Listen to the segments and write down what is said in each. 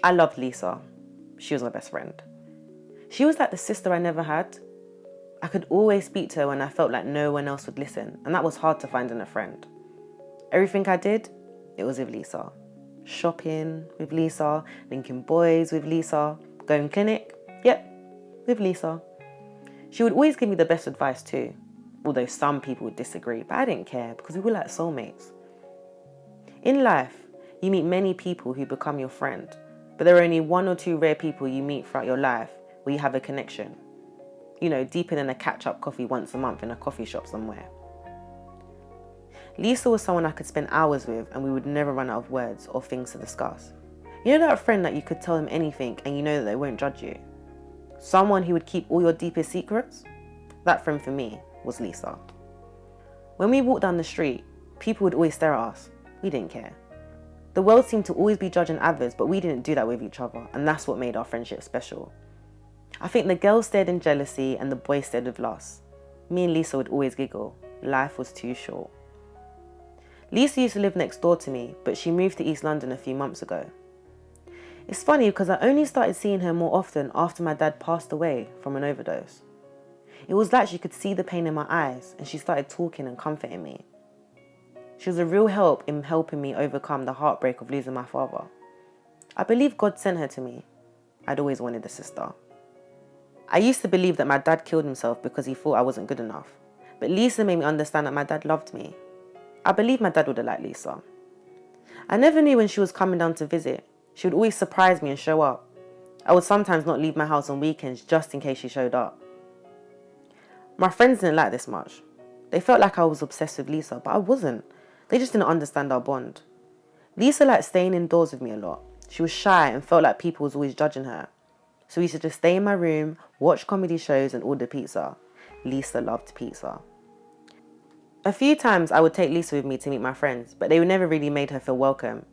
I loved Lisa. She was my best friend. She was like the sister I never had. I could always speak to her when I felt like no one else would listen, and that was hard to find in a friend. Everything I did, it was with Lisa. Shopping with Lisa, linking boys with Lisa, going clinic, yep, with Lisa. She would always give me the best advice too, although some people would disagree, but I didn't care because we were like soulmates. In life, you meet many people who become your friend, but there are only one or two rare people you meet throughout your life where you have a connection. You know, deeper than a catch-up coffee once a month in a coffee shop somewhere. Lisa was someone I could spend hours with and we would never run out of words or things to discuss. You know that friend that you could tell them anything and you know that they won't judge you? Someone who would keep all your deepest secrets? That friend for me was Lisa. When we walked down the street, people would always stare at us. We didn't care. The world seemed to always be judging others, but we didn't do that with each other, and that's what made our friendship special. I think the girls stared in jealousy and the boys stared with loss. Me and Lisa would always giggle. Life was too short. Lisa used to live next door to me, but she moved to East London a few months ago. It's funny because I only started seeing her more often after my dad passed away from an overdose. It was like she could see the pain in my eyes and she started talking and comforting me. She was a real help in helping me overcome the heartbreak of losing my father. I believe God sent her to me. I'd always wanted a sister. I used to believe that my dad killed himself because he thought I wasn't good enough. But Lisa made me understand that my dad loved me. I believe my dad would have liked Lisa. I never knew when she was coming down to visit. She would always surprise me and show up. I would sometimes not leave my house on weekends just in case she showed up. My friends didn't like this much. They felt like I was obsessed with Lisa, but I wasn't. They just didn't understand our bond. Lisa liked staying indoors with me a lot. She was shy and felt like people was always judging her. So we used to just stay in my room, watch comedy shows and order pizza. Lisa loved pizza. A few times I would take Lisa with me to meet my friends, but they never really made her feel welcome.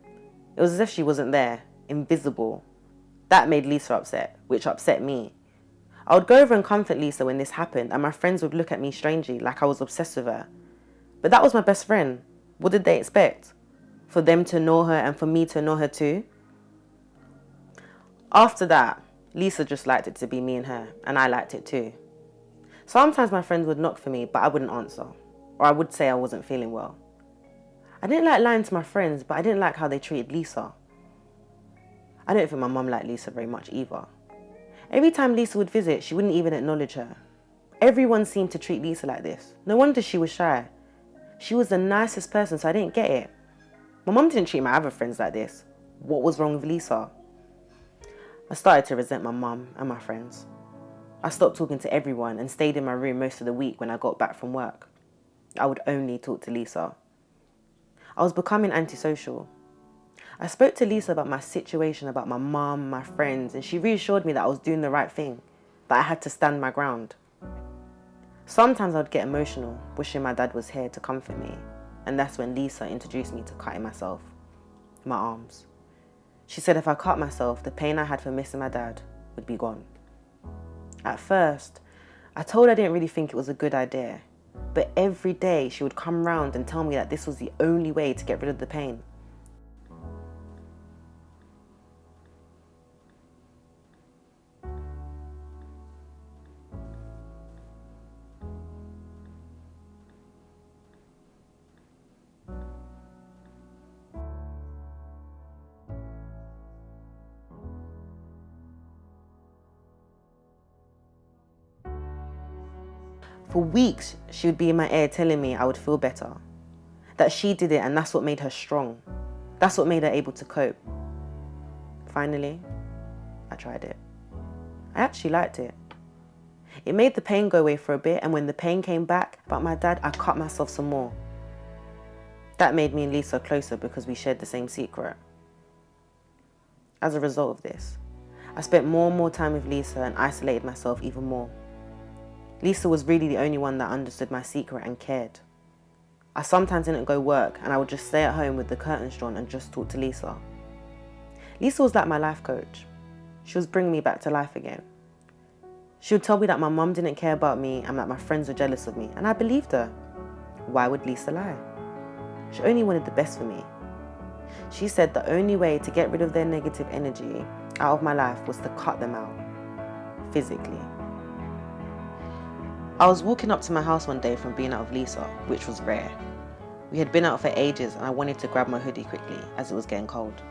It was as if she wasn't there, invisible. That made Lisa upset, which upset me. I would go over and comfort Lisa when this happened, and my friends would look at me strangely, like I was obsessed with her. But that was my best friend. What did they expect? For them to know her and for me to know her too? After that, Lisa just liked it to be me and her, and I liked it too. Sometimes my friends would knock for me, but I wouldn't answer. Or I would say I wasn't feeling well. I didn't like lying to my friends, but I didn't like how they treated Lisa. I don't think my mum liked Lisa very much either. Every time Lisa would visit, she wouldn't even acknowledge her. Everyone seemed to treat Lisa like this. No wonder she was shy. She was the nicest person, so I didn't get it. My mum didn't treat my other friends like this. What was wrong with Lisa? I started to resent my mum and my friends. I stopped talking to everyone and stayed in my room most of the week when I got back from work. I would only talk to Lisa. I was becoming antisocial. I spoke to Lisa about my situation, about my mum, my friends, and she reassured me that I was doing the right thing, that I had to stand my ground. Sometimes I would get emotional, wishing my dad was here to comfort me, and that's when Lisa introduced me to cutting myself, my arms. She said if I cut myself, the pain I had for missing my dad would be gone. At first, I told her I didn't really think it was a good idea, but every day she would come round and tell me that this was the only way to get rid of the pain. For weeks, she would be in my ear telling me I would feel better. That she did it and that's what made her strong. That's what made her able to cope. Finally, I tried it. I actually liked it. It made the pain go away for a bit, and when the pain came back about my dad, I cut myself some more. That made me and Lisa closer because we shared the same secret. As a result of this, I spent more and more time with Lisa and isolated myself even more. Lisa was really the only one that understood my secret and cared. I sometimes didn't go work and I would just stay at home with the curtains drawn and just talk to Lisa. Lisa was like my life coach. She was bringing me back to life again. She would tell me that my mum didn't care about me and that my friends were jealous of me, and I believed her. Why would Lisa lie? She only wanted the best for me. She said the only way to get rid of their negative energy out of my life was to cut them out, physically. I was walking up to my house one day from being out with Lisa, which was rare. We had been out for ages and I wanted to grab my hoodie quickly as it was getting cold.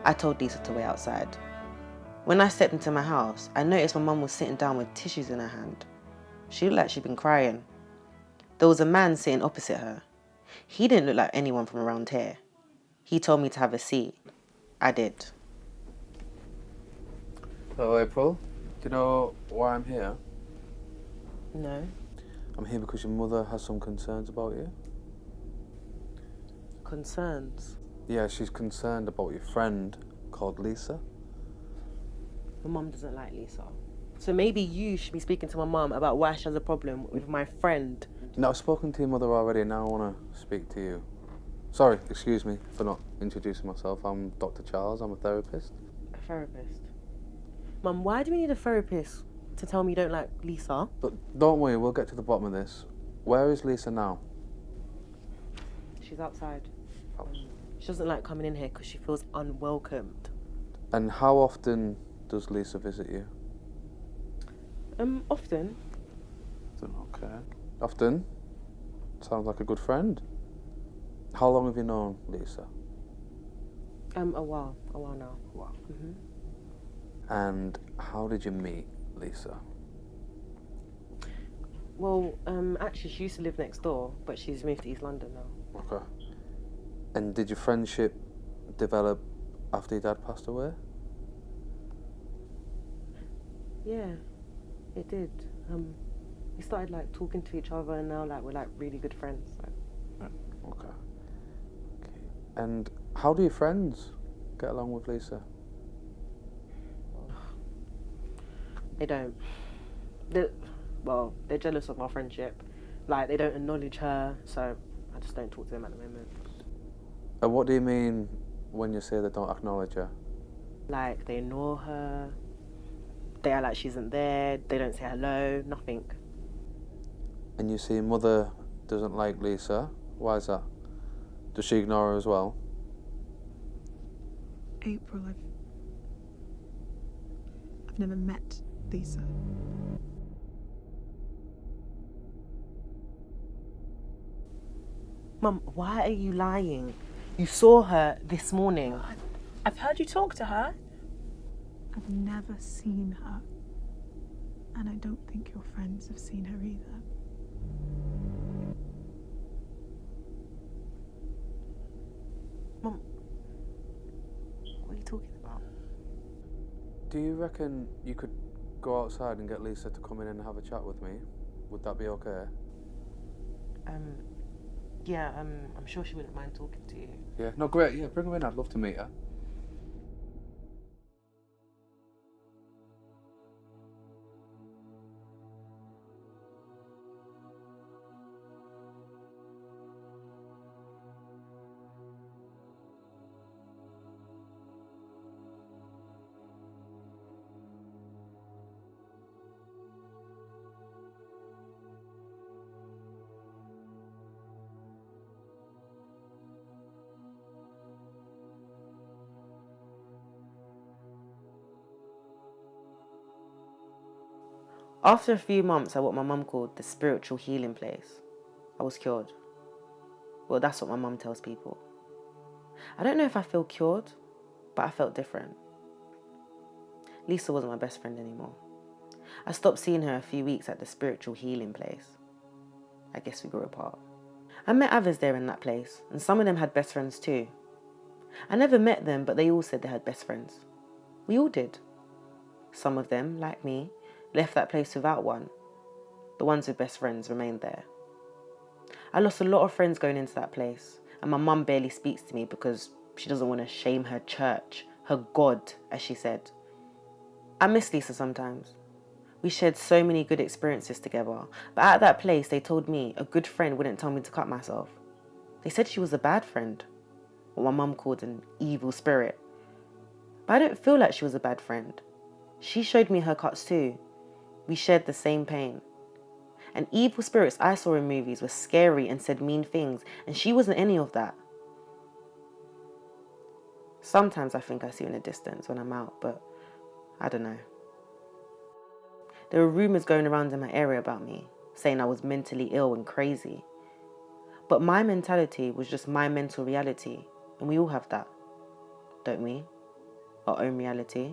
I told Lisa to wait outside. When I stepped into my house, I noticed my mum was sitting down with tissues in her hand. She looked like she'd been crying. There was a man sitting opposite her. He didn't look like anyone from around here. He told me to have a seat. I did. Hello, April. Do you know why I'm here? No. I'm here because your mother has some concerns about you. Concerns? Yeah, she's concerned about your friend called Lisa. My mum doesn't like Lisa. So maybe you should be speaking to my mum about why she has a problem with my friend. No, I've spoken to your mother already, and now I want to speak to you. Sorry, excuse me for not introducing myself. I'm Dr. Charles, I'm a therapist. A therapist? Mum, why do we need a therapist to tell me you don't like Lisa? But don't worry, we'll get to the bottom of this. Where is Lisa now? She's outside. She doesn't like coming in here because she feels unwelcomed. And how often does Lisa visit you? Often. Okay. Often? Sounds like a good friend. How long have you known Lisa? A while now. Wow. Mm-hmm. And how did you meet Lisa? Well, actually she used to live next door, but she's moved to East London now. Okay. And did your friendship develop after your dad passed away? Yeah, it did. We started like talking to each other and now like we're like really good friends. So. Okay. And how do your friends get along with Lisa? They don't. They're jealous of our friendship. Like, they don't acknowledge her, so I just don't talk to them at the moment. And what do you mean when you say they don't acknowledge her? Like, they ignore her, they act like she isn't there, they don't say hello, nothing. And you see your mother doesn't like Lisa. Why is that? Does she ignore her as well? April, I've never met Lisa. Mum, why are you lying? You saw her this morning. I've heard you talk to her. I've never seen her. And I don't think your friends have seen her either. Mum, what are you talking about? Do you reckon you could go outside and get Lisa to come in and have a chat with me? Would that be okay? Yeah, I'm sure she wouldn't mind talking to you. Yeah, no, great. Yeah, bring her in. I'd love to meet her. After a few months at what my mum called the spiritual healing place, I was cured. Well, that's what my mum tells people. I don't know if I feel cured, but I felt different. Lisa wasn't my best friend anymore. I stopped seeing her a few weeks at the spiritual healing place. I guess we grew apart. I met others there in that place, and some of them had best friends too. I never met them, but they all said they had best friends. We all did. Some of them, like me, left that place without one. The ones with best friends remained there. I lost a lot of friends going into that place, and my mum barely speaks to me because she doesn't want to shame her church, her God, as she said. I miss Lisa sometimes. We shared so many good experiences together, but at that place they told me a good friend wouldn't tell me to cut myself. They said she was a bad friend, what my mum called an evil spirit. But I don't feel like she was a bad friend. She showed me her cuts too. We shared the same pain. And evil spirits I saw in movies were scary and said mean things, and she wasn't any of that. Sometimes I think I see her in the distance when I'm out, but I don't know. There were rumours going around in my area about me, saying I was mentally ill and crazy. But my mentality was just my mental reality, and we all have that, don't we? Our own reality.